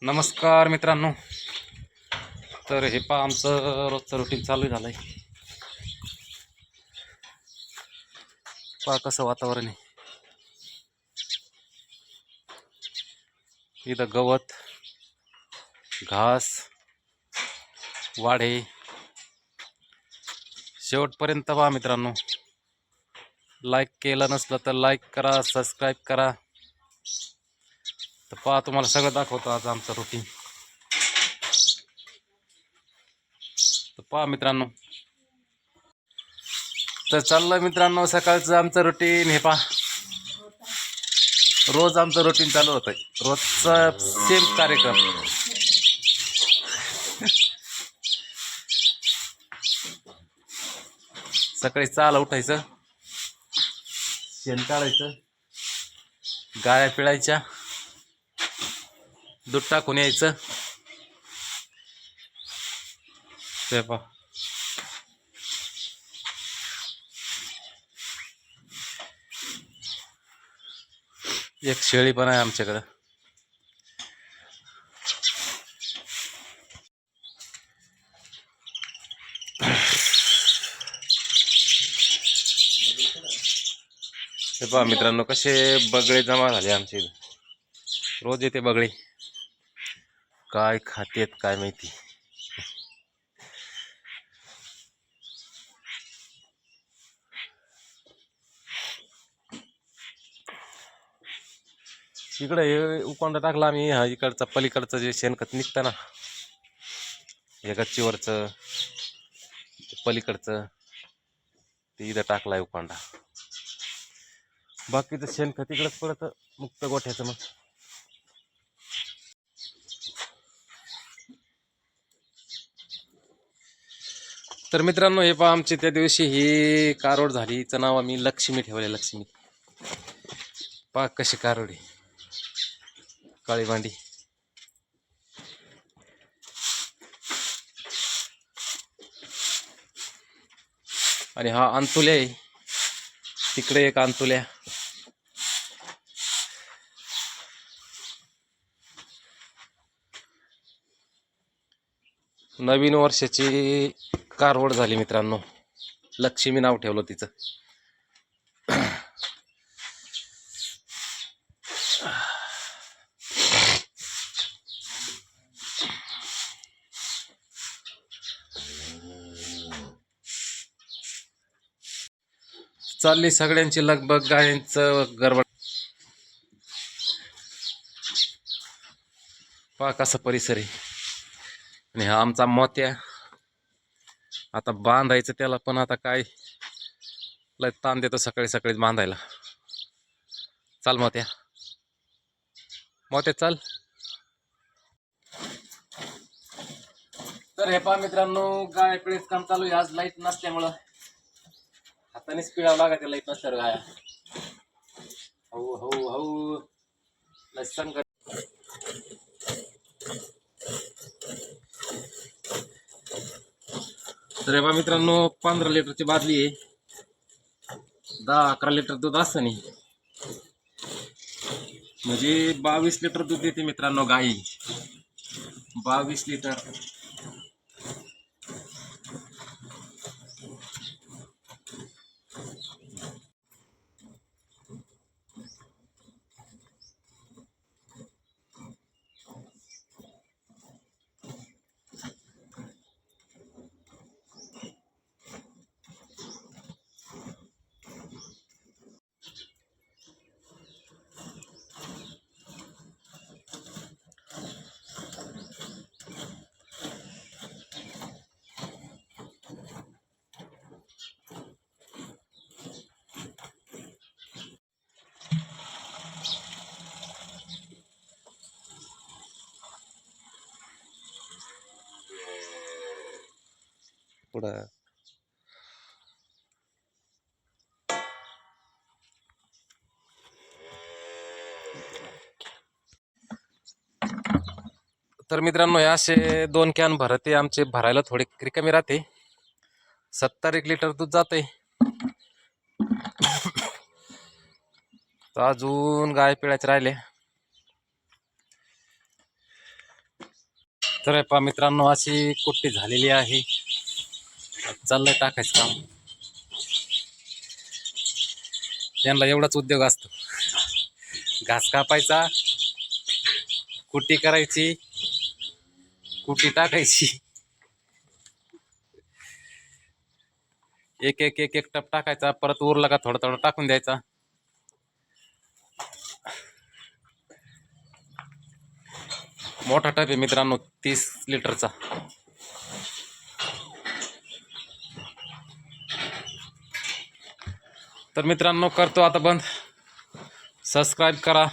नमस्कार मित्रांनो. तर हे पहा आमचं रोजचं रुटीन चालू झालंय. पहा कसं वातावरण आहे. इथं गवत, घास, वाढे. शेवटपर्यंत पहा मित्रांनो. लाईक केलं नसलं तर लाईक करा, सबस्क्राईब करा. तर पहा तुम्हाला सगळं दाखवतो आज आमचं रुटीन. तर पहा मित्रांनो. तर चाललं मित्रांनो सकाळचं आमचं रुटीन. हे पहा रोज आमचं रुटीन चालू होतंय. रोजचा सेम कार्यक्रम. सकाळी 4ला उठायचं, शेण काढायचं, गाया पिळायच्या, दूध टाकून यायचं. ते पहा एक शेळी पण आहे आमच्याकडं. हे पहा मित्रांनो कसे बगळे जमा झाले आमचे. रोज येते बगळे. काय खातेत काय माहिती. इकडे हे उकोंडा टाकला आम्ही. हा इकडचा पलीकडचं जे शेणखत निघतं ना, हे गच्चीवरचं पलीकडचं ते इथं टाकलाय उकोंडा. बाकीचं शेणखत इकडंच पडतं मुक्त गोठ्याचं. मग तर मित्रांनो हे पहा आमची त्या दिवशी ही कारोड झाली. हिचं नाव आम्ही लक्ष्मी ठेवले. लक्ष्मी पहा कशी कारोडी, काळी भांडी. आणि हा अंतुल्या आहे. तिकडे एक अंतुल्या. नवीन वर्षाची कारवड झाली मित्रांनो. लक्ष्मी नाव ठेवलं तिचं. चालली सगळ्यांची लगबग, गायांचं गरबड. पहा कसा परिसर आहे. आणि हा आमचा मोत्या. आता बांधायचं त्याला, पण आता काय लय ताण देतो सकाळी सकाळीच बांधायला. चाल मोत्या, मोत्या चाल. तर हे पहा मित्रांनो गाय पिळीच काम चालू आहे. आज लाईट नसल्यामुळं हातानेच पिळावं लागत. लाईट नसल्यावर गाया हो हो हो लसन कर. तर हे पहा मित्रांनो 15 लिटरची बादली आहे. 10-11 लिटर दूध असं नाही, म्हणजे 22 लिटर दूध देते मित्रांनो गाई. 22 लिटर. पुढं तर मित्रांनो हे असे 2 कॅन भरते आमचे. भरायला थोडे रिकामी राहते. 70 लिटर दूध जाते. तर अजून गाय पिळायचे राहिले. तर पहा मित्रांनो, अशी कुट्टी झालेली आहे. चाललंय टाकायचं काम. त्यांना एवढाच उद्योग असतो, घास कापायचा, कुट्टी करायची, कुट्टी टाकायची, एक एक एक एक टप टाकायचा, परत उरला का थोडा थोडा टाकून द्यायचा. मोठा टप आहे मित्रांनो, 30 लिटरचा. तर मित्रांनो, करतो आता बंद. सबस्क्राईब करा.